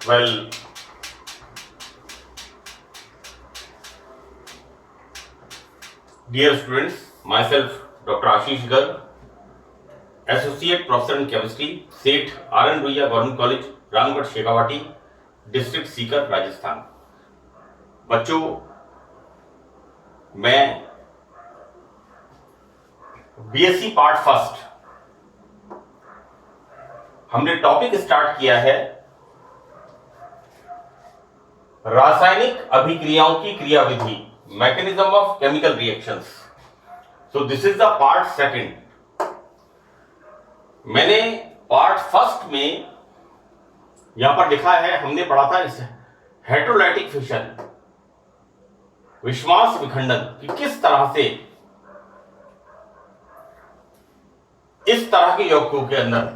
Well, dear students, myself Dr. Ashish Garg, Associate Professor in Chemistry, SET R.N. Ruia Government College, Ramgarh Shekhawati, district Sikar, Rajasthan. बच्चों, मैं BSc part first, हमने topic start किया है रासायनिक अभिक्रियाओं की क्रियाविधि, mechanism of chemical reactions. So this is the part second. मैंने पार्ट फर्स्ट में यहां पर लिखा है, हमने पढ़ा था इस हेटेरोलाइटिक फिशन, विषमांस विखंडन, कि किस तरह से इस तरह के यौगिकों के अंदर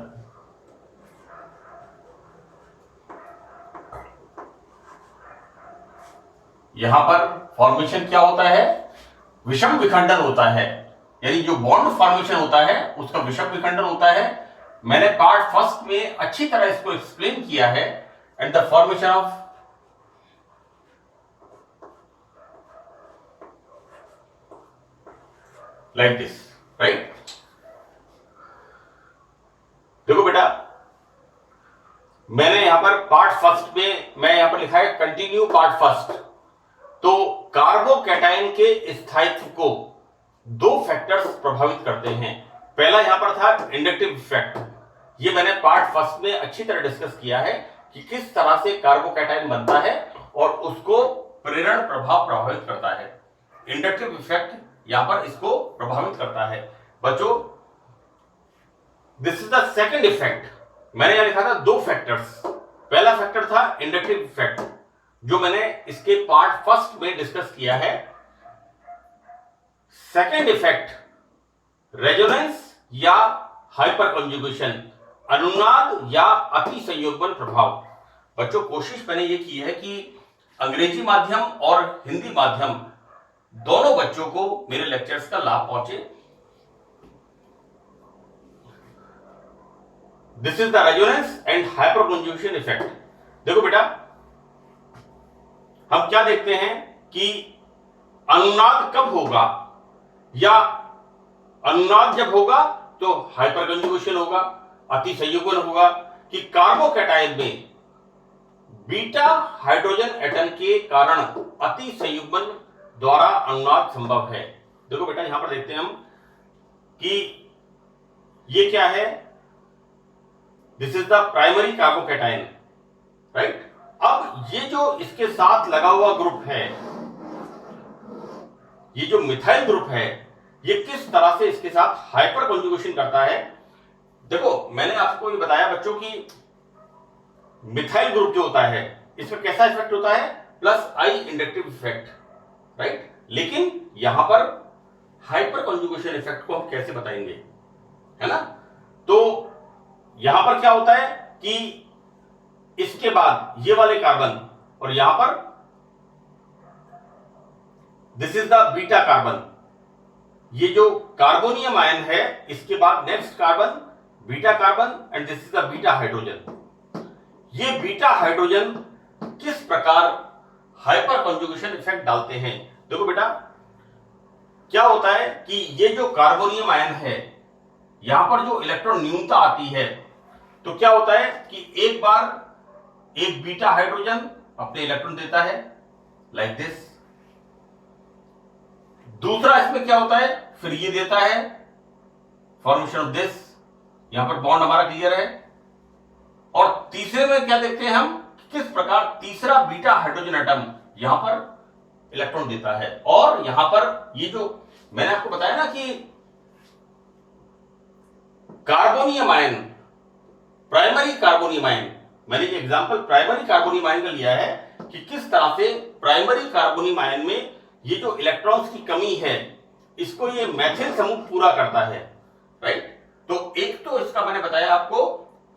यहां पर फॉर्मेशन क्या होता है, विषम विखंडन होता है, यानी जो बॉन्ड फॉर्मेशन होता है उसका विषम विखंडन होता है। मैंने पार्ट फर्स्ट में अच्छी तरह इसको एक्सप्लेन किया है। And the formation of like this, right. देखो बेटा, मैंने यहां पर पार्ट फर्स्ट में मैं यहां पर लिखा है कंटिन्यू पार्ट फर्स्ट। तो कार्बोकैटायन के स्थायित्व को दो फैक्टर्स प्रभावित करते हैं। पहला यहां पर था इंडक्टिव इफेक्ट, ये मैंने पार्ट फर्स्ट में अच्छी तरह डिस्कस किया है कि किस तरह से कार्बोकैटायन बनता है और उसको प्रेरण प्रभाव प्रभावित करता है। इंडक्टिव इफेक्ट यहां पर इसको प्रभावित करता है। बच्चों, this is the second effect. मैंने यहां लिखा था दो फैक्टर्स। पहला फैक्टर था इंडक्टिव इफेक्ट, जो मैंने इसके पार्ट फर्स्ट में डिस्कस किया है। सेकंड इफेक्ट रेजोनेंस या हाइपर कंजुगेशन, अनुनाद या अति संयोगन प्रभाव। बच्चों, कोशिश मैंने ये की है कि अंग्रेजी माध्यम और हिंदी माध्यम दोनों बच्चों को मेरे लेक्चर्स का लाभ पहुंचे। This is the resonance and hyper conjugation effect. देखो बेटा, हम क्या देखते हैं कि अनुनाद कब होगा, या अनुनाद जब होगा तो हाइपर कंजुगेशन होगा, अति संयोगन होगा, कि कार्बोकैटायन में बीटा हाइड्रोजन एटम के कारण अति संयुग्मन द्वारा अनुनाद संभव है। देखो बेटा, यहां पर देखते हैं हम कि ये क्या है, this is the primary carbocation, right. अब ये जो इसके साथ लगा हुआ ग्रुप है, ये जो मिथाइल ग्रुप है, ये किस तरह से इसके साथ हाइपर कंजुगेशन करता है। देखो, मैंने आपको ये बताया बच्चों कि मिथाइल ग्रुप जो होता है इसका कैसा इफेक्ट होता है, प्लस आई इंडक्टिव इफेक्ट, राइट। लेकिन यहां पर हाइपर कंजुगेशन इफेक्ट को हम कैसे बताएंगे, है ना। तो यहां पर क्या होता है कि इसके बाद ये वाले कार्बन, और यहां पर this is the beta carbon, ये जो कार्बोनियम आयन है, इसके बाद next carbon beta carbon, and this is the beta hydrogen. ये बीटा हाइड्रोजन किस प्रकार हाइपर कंजुगेशन इफेक्ट डालते हैं। देखो बेटा, क्या होता है कि ये जो कार्बोनियम आयन है, यहां पर जो इलेक्ट्रॉन न्यूनता आती है, तो क्या होता है कि एक बार एक बीटा हाइड्रोजन अपने इलेक्ट्रॉन देता है लाइक दिस, दूसरा इसमें क्या होता है, फिर ये देता है, फॉर्मेशन ऑफ दिस, यहां पर बॉन्ड हमारा क्लियर है। और तीसरे में क्या देखते हैं हम, किस प्रकार तीसरा बीटा हाइड्रोजन एटम यहां पर इलेक्ट्रॉन देता है। और यहां पर ये जो मैंने आपको बताया ना कि carbonium ion, primary carbonium ion, मैंने ये एग्जांपल प्राइमरी कार्बोनियम आयन का लिया है कि किस तरह से प्राइमरी कार्बोनियम आयन में ये जो इलेक्ट्रॉन्स की कमी है, इसको ये मैथिल समूह पूरा करता है, राइट। तो एक तो इसका मैंने बताया आपको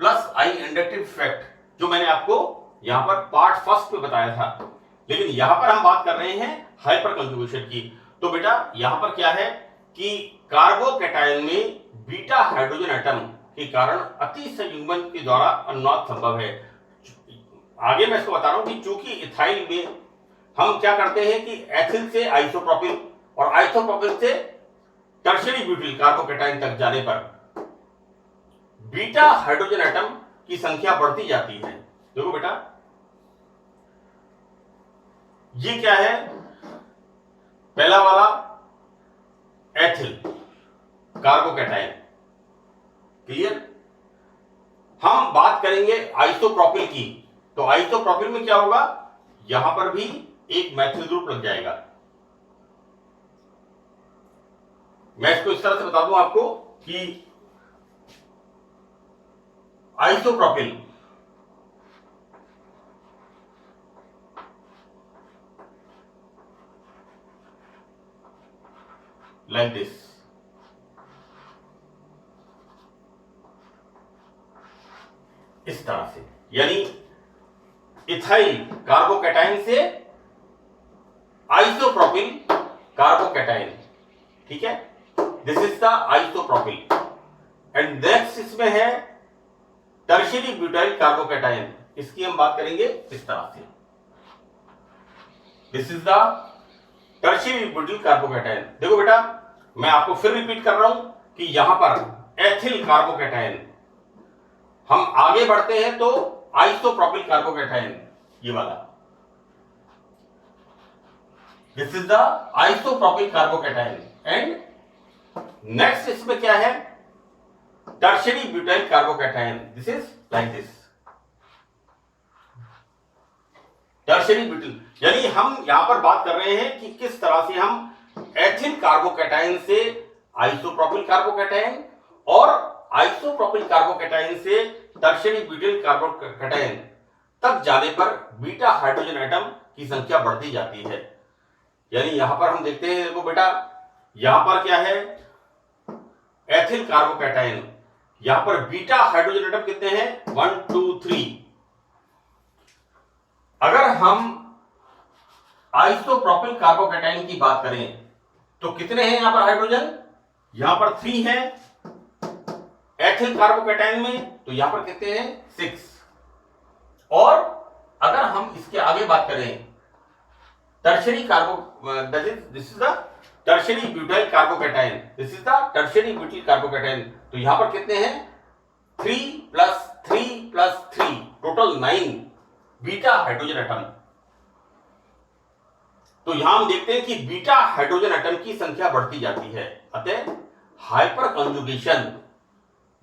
प्लस आई इंडक्टिव इफेक्ट, जो मैंने आपको यहां पर पार्ट फर्स्ट में बताया था। लेकिन यहां पर हम बात कर रहे हैं हाइपर कंजुगेशन की। तो बेटा, यहां पर क्या है कि कार्बोकैटायन में बीटा हाइड्रोजन एटम के कारण अति संयुग्मन के द्वारा अनुनाद संभव है। आगे मैं इसको बता रहा हूं कि चूंकि इथाइल में हम क्या करते हैं कि एथिल से आइसोप्रोपिल और आइसोप्रोपिल से टर्शियरी ब्यूटिल कार्बोकैटायन तक जाने पर बीटा हाइड्रोजन एटम की संख्या बढ़ती जाती है। देखो बेटा, ये क्या है, पहला वाला एथिल कार्बोकैटायन, क्लियर। हम बात करेंगे आइसोप्रोपिल की, तो आइसोप्रोपिल में क्या होगा, यहां पर भी एक मैथिल ग्रुप लग जाएगा। मैं इसको इस तरह से बता दूं आपको कि आइसोप्रोपिल लाइक दिस, इस तरह से, यानी इथाइल कार्बोकैटायन से आइसोप्रोपिल कार्बोकैटायन, ठीक है, this is the isopropyl. And next इसमें है टर्शियरी ब्यूटाइल कार्बोकैटायन, इसकी हम बात करेंगे इस तरह से, this is the tertiary butyl carbocation. देखो बेटा, मैं आपको फिर रिपीट कर रहा हूं कि यहां पर एथिल कार्बोकैटायन, हम आगे बढ़ते हैं तो आइसोप्रोपिल कार्बोकैटायन, ये वाला, this is the isopropyl carbocation. And next इसमें क्या है, tertiary butyl carbocation, this is like this, tertiary butyl. यानी हम यहां पर बात कर रहे हैं कि किस तरह से हम एथिल कार्बोकैटायन से आइसोप्रोपिल कार्बोकैटायन और आइसोप्रोपिल कार्बोकैटायन से टर्शियरी ब्यूटाइल कार्बोकैटायन तक जाने पर बीटा हाइड्रोजन एटम की संख्या बढ़ती जाती है। यानी यहां पर हम देखते हैं, देखो बेटा, यहां पर क्या है, एथिल कार्बोकैटायन, यहां पर बीटा हाइड्रोजन एटम कितने हैं, 1 2 3। अगर हम आइसोप्रोपिल कार्बोकैटायन की बात करें तो कितने हैं यहां पर हाइड्रोजन, यहां पर 3 है। एथिल कार्बोकैटायन में तो यहां पर कितने हैं, 6। और अगर हम इसके आगे बात करें tertiary this is the tertiary butyl carbocation, this is the tertiary butyl carbocation, तो यहां पर कितने हैं, 3 + 3 + 3, टोटल 9 बीटा हाइड्रोजन एटम। तो यहां हम देखते हैं कि बीटा हाइड्रोजन एटम की संख्या बढ़ती जाती है, अतः हाइपर कंजुगेशन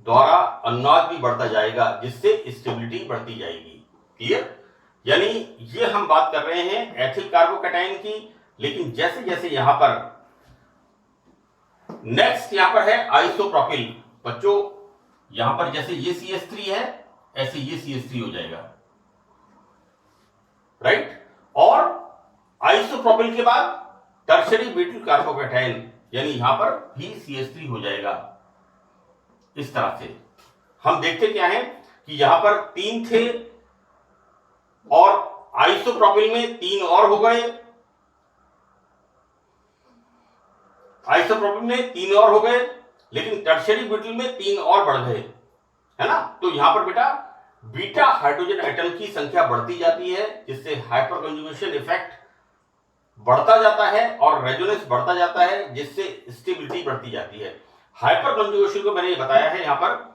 द्वारा अनुनाद भी बढ़ता जाएगा, जिससे स्टेबिलिटी बढ़ती जाएगी, क्लियर। यानी ये हम बात कर रहे हैं एथिल कार्बोकैटायन की, लेकिन जैसे जैसे यहां पर नेक्स्ट यहां पर है आइसोप्रोपिल, बच्चों यहां पर जैसे ये CH3 है ऐसे ये CH3 हो जाएगा, राइट। और आइसोप्रोपिल के बाद टर्शियरी ब्यूटाइल कार्बोकैटायन, यानी यहां पर भी CH3 हो जाएगा। इस तरह से हम देखते क्या है कि यहां पर 3 थे और आइसोप्रोपिल में 3 और हो गए, आइसोप्रोपिल में 3 और हो गए, लेकिन टर्शियरी ब्यूटाइल में 3 और बढ़ गए, है ना। तो यहां पर बेटा बीटा हाइड्रोजन एटम की संख्या बढ़ती जाती है, जिससे हाइपर कंजुगेशन इफेक्ट बढ़ता जाता है और रेजोनेंस बढ़ता जाता है, जिससे स्टेबिलिटी बढ़ती जाती है। हाइपर कंजुगेशन को मैंने बताया है यहां पर,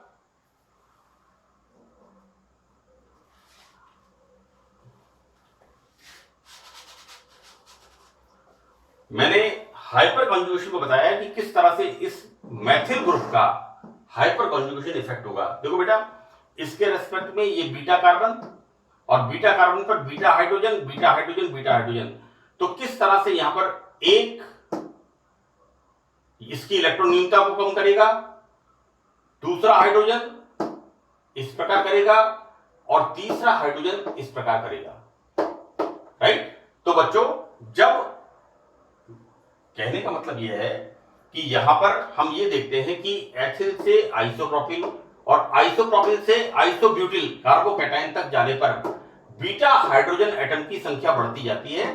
मैंने हाइपर कंजुगेशन को बताया है कि किस तरह से इस मैथिल ग्रुप का हाइपर कंजुगेशन इफेक्ट होगा। देखो बेटा, इसके रेस्पेक्ट में ये बीटा कार्बन और बीटा कार्बन पर beta hydrogen, beta hydrogen, beta hydrogen, तो किस तरह से यहां पर एक इसकी इलेक्ट्रॉन न्यूनता को कम करेगा, दूसरा हाइड्रोजन इस प्रकार करेगा और तीसरा हाइड्रोजन इस प्रकार करेगा, राइट। तो बच्चों, जब कहने का मतलब यह है कि यहां पर हम ये देखते हैं कि एथिल से आइसोप्रोपिल और आइसोप्रोपिल से आइसोब्यूटिल कार्बोकैटायन तक जाने पर बीटा हाइड्रोजन एटम की संख्या बढ़ती जाती है,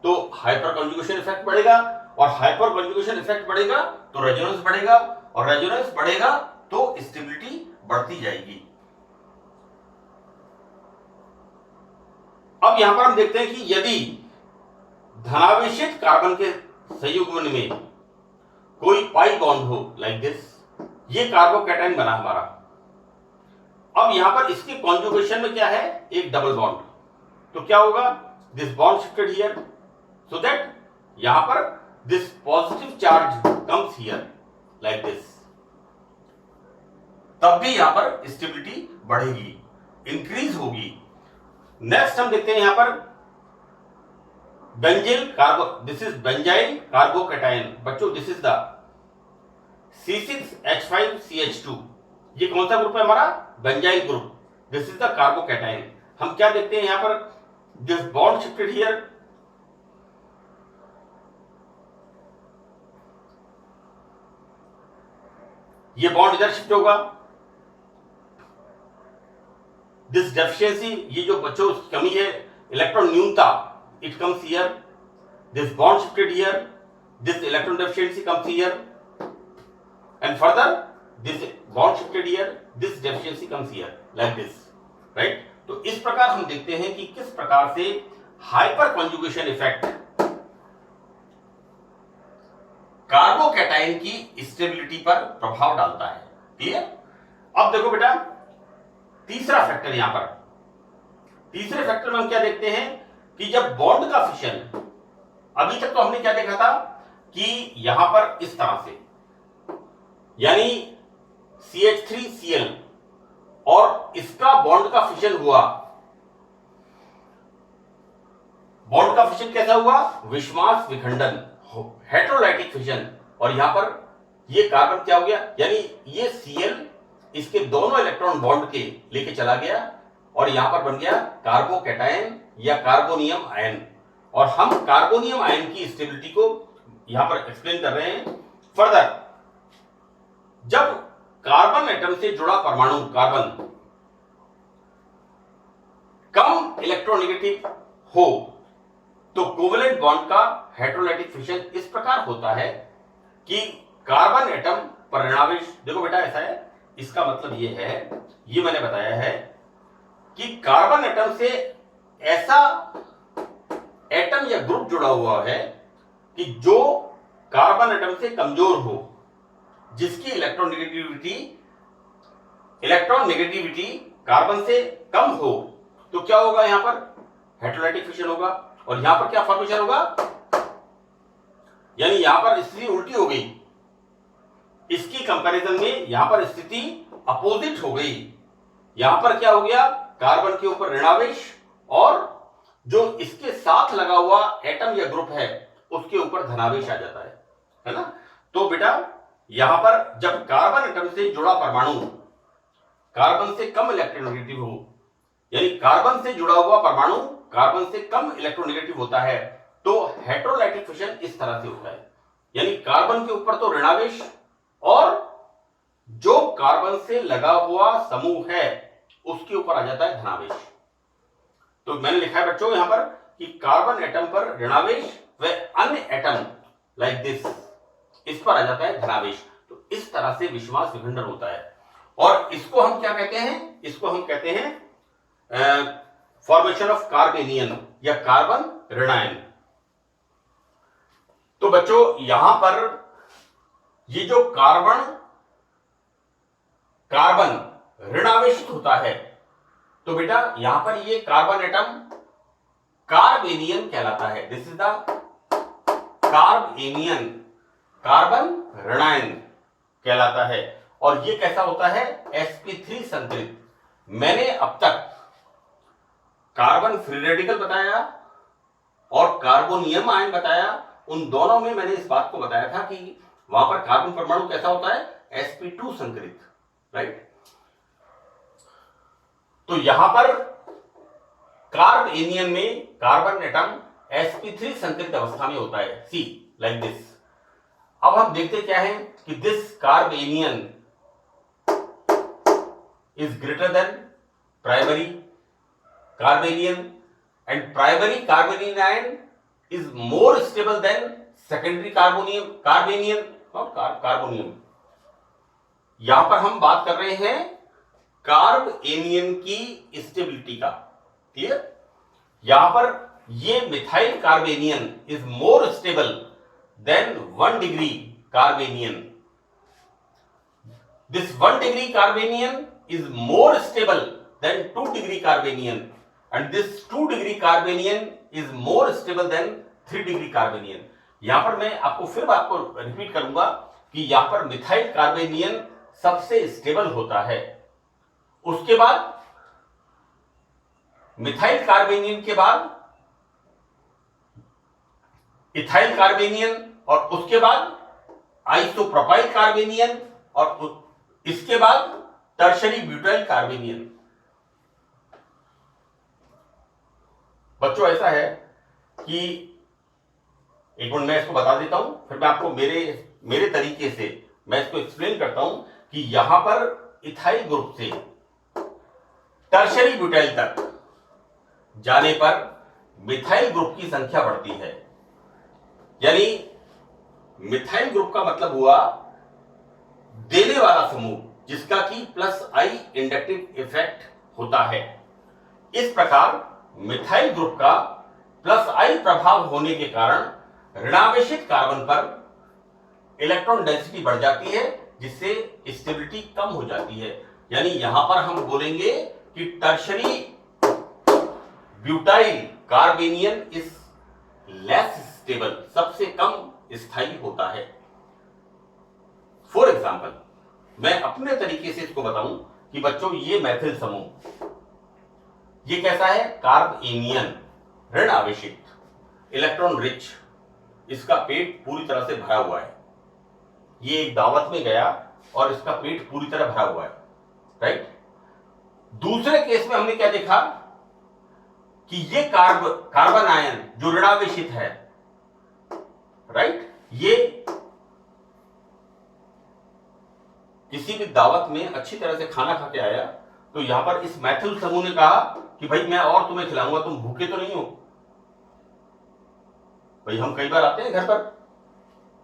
तो हाइपर कंजुगेशन इफेक्ट बढ़ेगा, और हाइपर कंजुगेशन इफेक्ट बढ़ेगा तो रेजोनेंस बढ़ेगा, और रेजोनेंस बढ़ेगा तो स्टेबिलिटी बढ़ती जाएगी। अब यहां पर हम देखते हैं कि यदि धनावेशित कार्बन के संयुग्मन में कोई पाई बॉन्ड हो लाइक दिस, ये कार्बोकैटायन बना हमारा। अब यहां पर इसके कॉन्जुगेशन में क्या है, एक डबल बॉन्ड, तो क्या होगा, this bond shifted here so that यहां पर this positive charge comes here like this, तब भी यहां पर स्टेबिलिटी बढ़ेगी, इंक्रीज होगी। नेक्स्ट हम देखते हैं यहां पर benzyl कार्बो, this is benzyl carbocation. बच्चों दिस इज द C6H5CH2, ये कौन सा ग्रुप है हमारा, benzyl group. This is the carbocation. हम क्या देखते हैं यहां पर, दिस बॉन्ड शिफ्टेड हियर, ये बॉन्ड इधर शिफ्ट होगा, दिस डेफिशिएंसी, ये जो बच्चों कमी है, इलेक्ट्रॉन न्यूनता, it comes here, this bond shifted here, this electron deficiency comes here, and further this bond shifted here, this deficiency comes here like this, right? तो इस प्रकार हम देखते हैं कि किस प्रकार से हाइपर कॉन्जुगेशन इफेक्ट कार्बोकैटायन की स्टेबिलिटी पर प्रभाव डालता है। क्लियर? अब देखो बेटा, तीसरा फैक्टर यहां पर, तीसरे फैक्टर में हम क्या देखते हैं कि जब बॉन्ड का फिशन, अभी तक तो हमने क्या देखा था कि यहां पर इस तरह से, यानी CH3Cl और इसका बॉन्ड का फिशन हुआ, बॉन्ड का फिशन कैसा हुआ, विषमास विखंडन, हेटेरोलाइटिक फिशन, और यहां पर ये कार्बन क्या हो गया, यानी ये Cl इसके दोनों इलेक्ट्रॉन बॉन्ड के लेके चला गया और यहां पर बन गया कार्बोकैटायन या कार्बोनियम आयन। और हम कार्बोनियम आयन की स्टेबिलिटी को यहां पर एक्सप्लेन कर रहे हैं फर्दर। जब कार्बन एटम से जुड़ा परमाणु कार्बन कम इलेक्ट्रोनेगेटिव हो तो कोवेलेंट बॉन्ड का हेटेरोलाइटिक फिशन इस प्रकार होता है कि कार्बन एटम पर ऋणावेश, देखो बेटा ऐसा है, इसका मतलब ये है, ये मैंने बताया है कि कार्बन एटम से ऐसा एटम या ग्रुप जुड़ा हुआ है कि जो कार्बन एटम से कमजोर हो, जिसकी इलेक्ट्रॉन नेगेटिविटी कार्बन से कम हो, तो क्या होगा, यहां पर हेटेरोलाइटिक फिशन होगा और यहां पर क्या फॉर्मेशन होगा, यानी यहां पर स्थिति उल्टी हो गई, इसकी कंपैरिजन में यहां पर स्थिति अपोजिट हो गई। यहां पर क्या हो गया, कार्बन के ऊपर ऋणावेश और जो इसके साथ लगा हुआ एटम या ग्रुप है उसके ऊपर धनावेश आ जाता है ना। तो बेटा यहां पर जब कार्बन एटम से जुड़ा परमाणु कार्बन से कम इलेक्ट्रोनेगेटिव हो, यानी कार्बन से जुड़ा हुआ परमाणु कार्बन से कम इलेक्ट्रोनेगेटिव होता है, तो हेटेरोलाइटिक फिशन इस तरह से होता है, यानी कार्बन के ऊपर तो ऋणावेश और जो कार्बन से लगा हुआ समूह है उसके ऊपर आ जाता है धनावेश। तो मैंने लिखा है बच्चों यहां पर कि कार्बन एटम पर ऋणावेश व अन्य एटम लाइक दिस, इस पर आ जाता है धनावेश। तो इस तरह से विषमास विखंडन होता है और इसको हम क्या कहते हैं, इसको हम कहते हैं फॉर्मेशन ऑफ कार्बेनियन या कार्बन ऋणायन। तो बच्चों यहां पर ये जो कार्बन ऋणावेशित होता है, तो बेटा यहां पर ये कार्बन एटम कार्बेनियन कहलाता है। दिस इज द कार्बेनियन, कार्बन ऋणायन कहलाता है। और ये कैसा होता है, sp3 संतुलित। मैंने अब तक कार्बन फ्री रेडिकल बताया और कार्बोनियम आयन बताया, उन दोनों में मैंने इस बात को बताया था कि वहां पर कार्बन परमाणु कैसा होता है, sp2 संकरित, राइट। तो यहां पर कार्बेनियन में कार्बन एटम sp3 संकरित अवस्था में होता है, सी लाइक दिस। अब हम देखते क्या है कि this carbanion is greater than primary carbanion and primary carbanion is more stable than secondary carbanion और कार्बोनियम। यहां पर हम बात कर रहे हैं कार्बेनियन की स्टेबिलिटी का, क्लियर। यहां पर ये methyl carbanion is more stable than 1 degree carbanion. This 1 degree carbanian is more stable than 2 degree carbanian, and this 2 degree carbanian is more stable than 3 degree carbanian. यहां पर मैं आपको फिर बात को रिपीट करूंगा कि यहां पर मिथाइल कार्बेनियन सबसे स्टेबल होता है. उसके बाद मिथाइल कार्बेनियन के बाद इथाइल कार्बेनियन और उसके बाद आइसोप्रोपाइल कार्बेनियन और इसके बाद टर्शरी ब्यूटाइल कार्बेनियन. बच्चों ऐसा है कि एक मिनट मैं इसको बता देता हूं, फिर मैं आपको मेरे तरीके से मैं इसको एक्सप्लेन करता हूं कि यहां पर इथाइल ग्रुप से टर्शरी ब्यूटाइल तक जाने पर मिथाइल ग्रुप की संख्या बढ़ती है. यानी मिथाइल ग्रुप का मतलब हुआ देने वाला समूह जिसका कि प्लस आई इंडक्टिव इफेक्ट होता है. इस प्रकार मिथाइल ग्रुप का प्लस आई प्रभाव होने के कारण ऋणावेशित कार्बन पर इलेक्ट्रॉन डेंसिटी बढ़ जाती है, जिससे स्टेबिलिटी कम हो जाती है. यानी यहां पर हम बोलेंगे कि tertiary butyl carbanion is less stable, सबसे कम स्थायी होता है. फॉर एग्जाम्पल मैं अपने तरीके से इसको बताऊं कि बच्चों ये मैथिल समूह ये कैसा है, कार्बेनियन, ऋण आवेशित, इलेक्ट्रॉन रिच, इसका पेट पूरी तरह से भरा हुआ है. ये एक दावत में गया और इसका पेट पूरी तरह भरा हुआ है, राइट. दूसरे केस में हमने क्या देखा कि ये कार्बन आयन जो ऋणावेशित है, राइट, ये किसी भी दावत में अच्छी तरह से खाना खा के आया तो यहां पर इस मैथिल समूह ने कहा कि भाई मैं और तुम्हें खिलाऊंगा, तुम भूखे तो नहीं हो. भाई हम कई बार आते हैं घर पर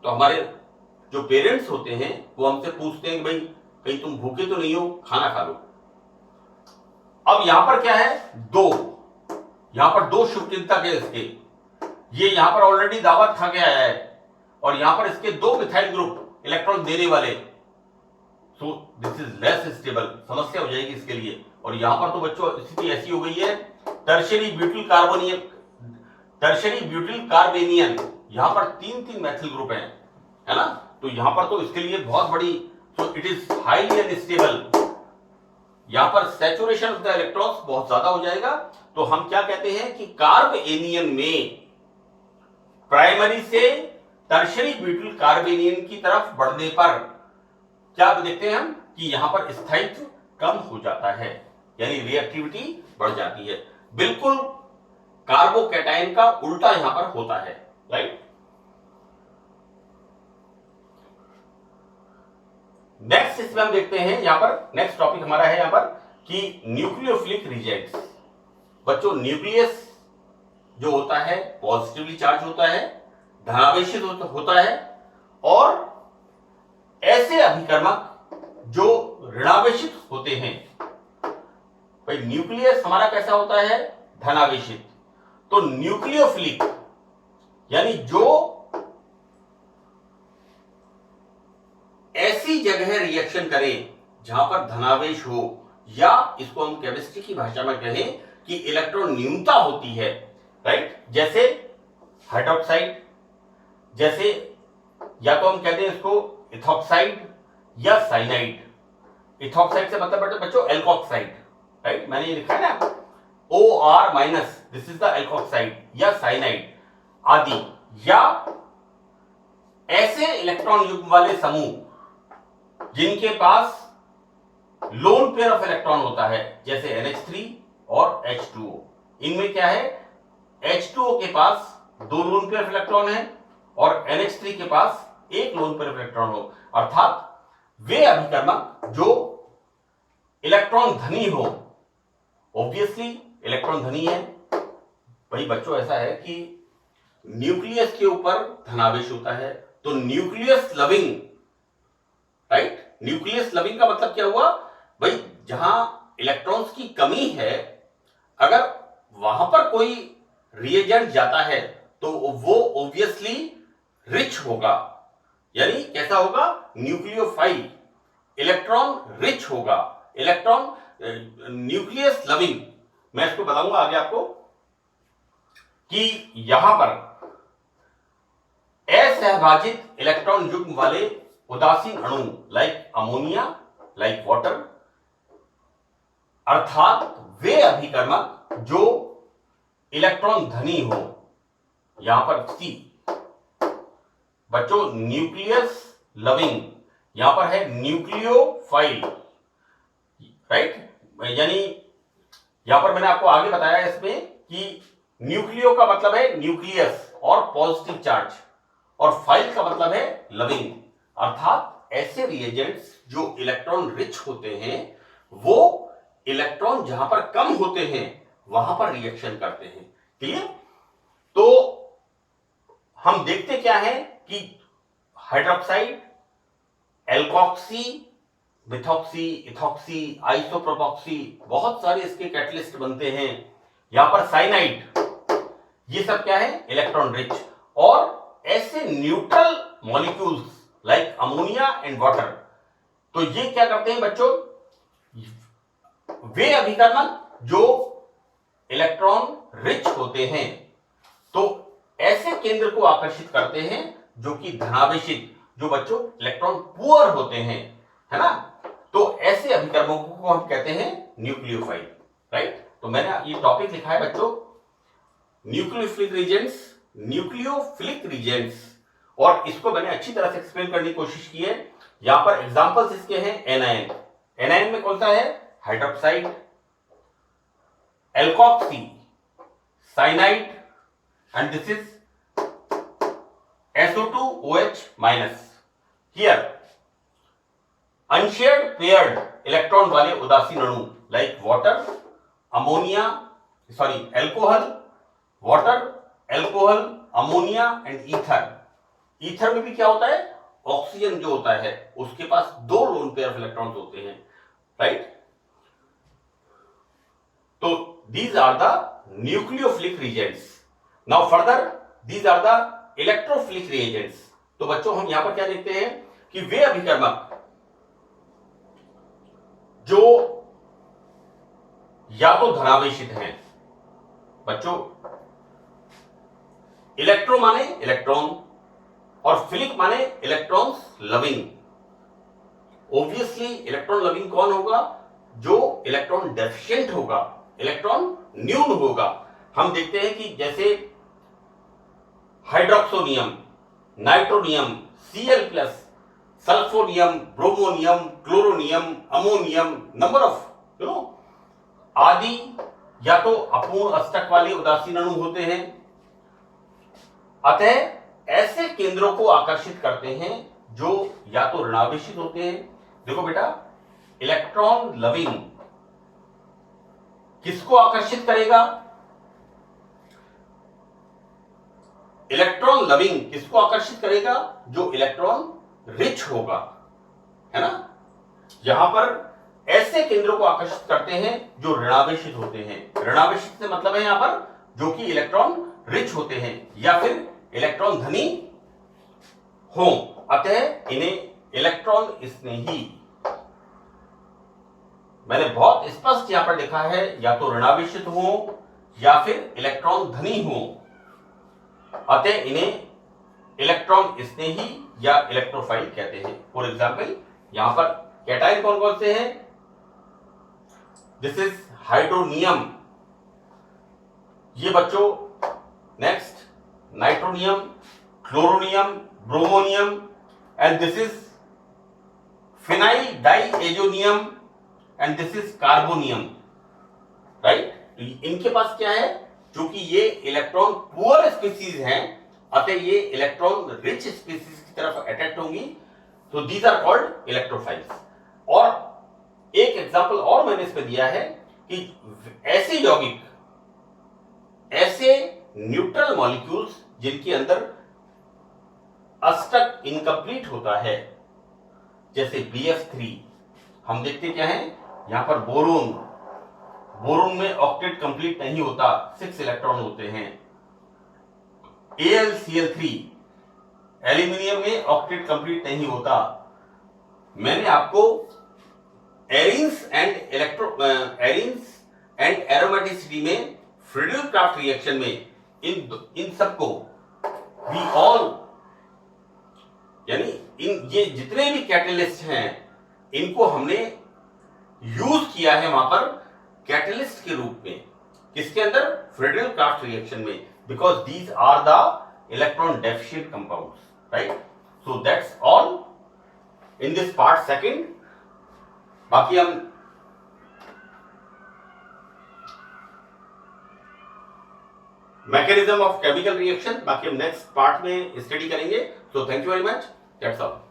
तो हमारे जो पेरेंट्स होते हैं वो हमसे पूछते हैं कि भाई कहीं तुम भूखे तो नहीं हो, खाना खा लो. अब यहां पर क्या है, यहां पर दो शुभचिंतक है इसके. ये यहां पर ऑलरेडी दावत खा के आया है और यहां पर इसके दो मिथाइल ग्रुप इलेक्ट्रॉन देने वाले. So this is less stable, समस्या हो जाएगी इसके लिए. और यहां पर तो बच्चों स्थिति ऐसी हो गई है, टर्शरी ब्यूटिल कार्बेनियन, यहां पर तीन मैथिल ग्रुप हैं, है ना. तो यहां पर तो इसके लिए बहुत बड़ी, so it is highly unstable. यहां पर सैचुरेशन ऑफ द इलेक्ट्रॉन्स बहुत ज्यादा हो जाएगा. तो हम क्या कहते हैं कि कार्बेनियन में प्राइमरी से टर्शरी ब्यूटिल कार्बेनियन की तरफ बढ़ने पर क्या देखते हैं हम कि यहां पर स्थायित्व कम हो जाता है, यानी रिएक्टिविटी बढ़ जाती है. बिल्कुल कार्बोकैटायन का उल्टा यहां पर होता है, राइट. नेक्स्ट इसमें हम देखते हैं, यहां पर नेक्स्ट टॉपिक हमारा है यहां पर कि न्यूक्लियोफिलिक रिजेक्ट्स. बच्चों न्यूक्लियस जो होता है पॉजिटिवली चार्ज होता है, धनावेशित होता है, और ऐसे अभिकर्मक जो ऋणावेशित होते हैं. भाई न्यूक्लियस हमारा कैसा होता है, धनावेशित. तो न्यूक्लियोफिलिक यानी जो ऐसी जगह रिएक्शन करे जहां पर धनावेश हो, या इसको हम केमिस्ट्री की भाषा में कहें कि इलेक्ट्रॉन न्यूनता होती है, राइट. जैसे हाइड्रोक्साइड, जैसे या तो हम कहते हैं इसको इथॉक्साइड या साइनाइड. इथॉक्साइड से मतलब बच्चों एल्कोक्साइड, राइट. मैंने ये लिखा है ना, OR minus, this is the alkoxide, या साइनाइड आदि. या ऐसे इलेक्ट्रॉन युग्म वाले समूह जिनके पास लोन पेयर ऑफ इलेक्ट्रॉन होता है, जैसे NH3 और H2O. इनमें क्या है, H2O के पास दो लोन पेयर ऑफ इलेक्ट्रॉन है और NH3 के पास एक लोन पेयर ऑफ इलेक्ट्रॉन हो. अर्थात वे अभिकर्मक जो इलेक्ट्रॉन धनी हो, ऑब्वियसली इलेक्ट्रॉन धनी है. भाई बच्चों ऐसा है कि न्यूक्लियस के ऊपर धनावेश होता है, तो nucleus loving, right. Nucleus loving का मतलब क्या हुआ, भाई जहां इलेक्ट्रॉन्स की कमी है, अगर वहां पर कोई रिएजेंट जाता है तो वो ऑब्वियसली रिच होगा, यानी कैसा होगा, न्यूक्लियोफाइल, इलेक्ट्रॉन रिच होगा, इलेक्ट्रॉन न्यूक्लियस लविंग। मैं इसको बताऊंगा आगे आपको कि यहां पर असहभाजित इलेक्ट्रॉन युग्म वाले उदासीन अणु लाइक अमोनिया, लाइक वाटर, अर्थात वे अभिकर्मक जो इलेक्ट्रॉन धनी हो, यहां पर सी बच्चों न्यूक्लियस लविंग, यहां पर है न्यूक्लियोफाइल, राइट, यानी यहां पर मैंने आपको आगे बताया इसमें कि न्यूक्लियो का मतलब है न्यूक्लियस और पॉजिटिव चार्ज, और फाइल का मतलब है लविंग, अर्थात ऐसे रिएजेंट्स जो इलेक्ट्रॉन रिच होते हैं वो इलेक्ट्रॉन जहां पर कम होते हैं वहां पर रिएक्शन करते हैं। क्लियर? तो हम देखते क्या है कि हाइड्रोक्साइड, एल्कोक्सी, मिथॉक्सी, इथॉक्सी, आइसोप्रोपॉक्सी, बहुत सारे इसके कैटलिस्ट बनते हैं। यहां पर साइनाइड, ये सब क्या है, इलेक्ट्रॉन रिच, और ऐसे neutral molecules like ammonia and water, तो ये क्या करते हैं बच्चों, वे अभिकर्मक जो इलेक्ट्रॉन रिच होते हैं तो ऐसे केंद्र को आकर्षित करते हैं जो कि धनावेशित, जो बच्चों इलेक्ट्रॉन पुअर होते हैं, है ना, तो ऐसे अभिकर्मकों को हम कहते हैं न्यूक्लियोफाइल, राइट। तो मैंने ये टॉपिक लिखा है बच्चों न्यूक्लियोफिलिक रीजेंट्स, न्यूक्लियोफिलिक रीजेंट्स, और इसको मैंने अच्छी तरह से एक्सप्लेन करने की कोशिश की है। यहां पर एग्जांपल्स इसके हैं एनायन, एनायन में कौन सा है, hydroxide, alkoxy, cyanide, and this is SO2OH minus. Here, unshared paired electron वाले उदासीन अणु like water, ammonia, sorry, alcohol, water, alcohol, ammonia and ether. Ether में भी क्या होता है, ऑक्सीजन जो होता है उसके पास 2 लोन पेयर ऑफ इलेक्ट्रॉन्स होते हैं, राइट। तो these are the nucleophilic reagents. Now further, these are the electrophilic reagents. तो बच्चों हम यहां पर क्या देखते हैं कि वे अभिकर्मक जो या तो धनावेशित हैं, बच्चों इलेक्ट्रो माने इलेक्ट्रॉन और फिलिक माने electrons loving. Obviously electron loving कौन होगा, जो इलेक्ट्रॉन डेफिशिएंट होगा, इलेक्ट्रॉन न्यून होगा। हम देखते हैं कि जैसे hydroxonium, nitronium, Cl+, sulphonium, bromonium, chloronium, ammonium, number of आदि या तो अपूर्ण अष्टक वाले उदासीन अणु होते हैं। अतः ऐसे केंद्रों को आकर्षित करते हैं जो या तो ऋणावेशित होते हैं। देखो बेटा, इलेक्ट्रॉन लविंग किसको आकर्षित करेगा, इलेक्ट्रॉन लविंग किसको आकर्षित करेगा, जो इलेक्ट्रॉन रिच होगा, है ना। यहां पर ऐसे केंद्रों को आकर्षित करते हैं जो ऋणावेशित होते हैं। ऋणावेशित से मतलब है यहां पर जो कि इलेक्ट्रॉन रिच होते हैं या फिर इलेक्ट्रॉन धनी हो, अतः इन्हें इलेक्ट्रॉन स्नेही, मैंने बहुत स्पष्ट यहां पर लिखा है, या तो ऋणावेशित हो या फिर इलेक्ट्रॉन धनी हो, अतः इन्हें इलेक्ट्रॉन स्नेही या इलेक्ट्रोफाइल कहते हैं। फॉर एग्जाम्पल यहां पर कैटाइन कौन कौन से हैं, दिस इज हाइड्रोनियम, ये बच्चों next nitronium, chloronium, bromonium, and this is phenyl diazonium, and this is carbonium, right. इनके पास क्या है, क्योंकि ये इलेक्ट्रॉन पुअर स्पीसीज हैं, अतः ये इलेक्ट्रॉन रिच स्पीसीज की तरफ अट्रैक्ट होंगी, तो दीज आर कॉल्ड इलेक्ट्रोफाइल्स। और एक एग्जांपल और मैंने इसमें दिया है कि ऐसे यौगिक, ऐसे न्यूट्रल मॉलिक्यूल्स जिनके अंदर अष्टक इनकम्प्लीट होता है, जैसे BF3, हम देखते क्या है यहां पर बोरोन, बोरोन में ऑक्टेट कंप्लीट नहीं होता, 6 इलेक्ट्रॉन होते हैं, AlCl3 एल्यूमिनियम में ऑक्टेट कंप्लीट नहीं होता। मैंने आपको एरिन्स एंड एरोमेटिसिटी में, फ्रीडल क्राफ्ट रिएक्शन में इन सबको वी ऑल, यानी इन ये जितने भी कैटलिस्ट हैं इनको हमने यूज किया है वहां पर कैटलिस्ट के रूप में। किसके अंदर? फ्रीडल क्राफ्ट रिएक्शन में, because these are the electron deficient compounds, right? So that's all in this part second. बाकी हम मैकेनिज्म ऑफ केमिकल रिएक्शन बाकी हम नेक्स्ट पार्ट में स्टडी करेंगे। So thank you very much, that's all.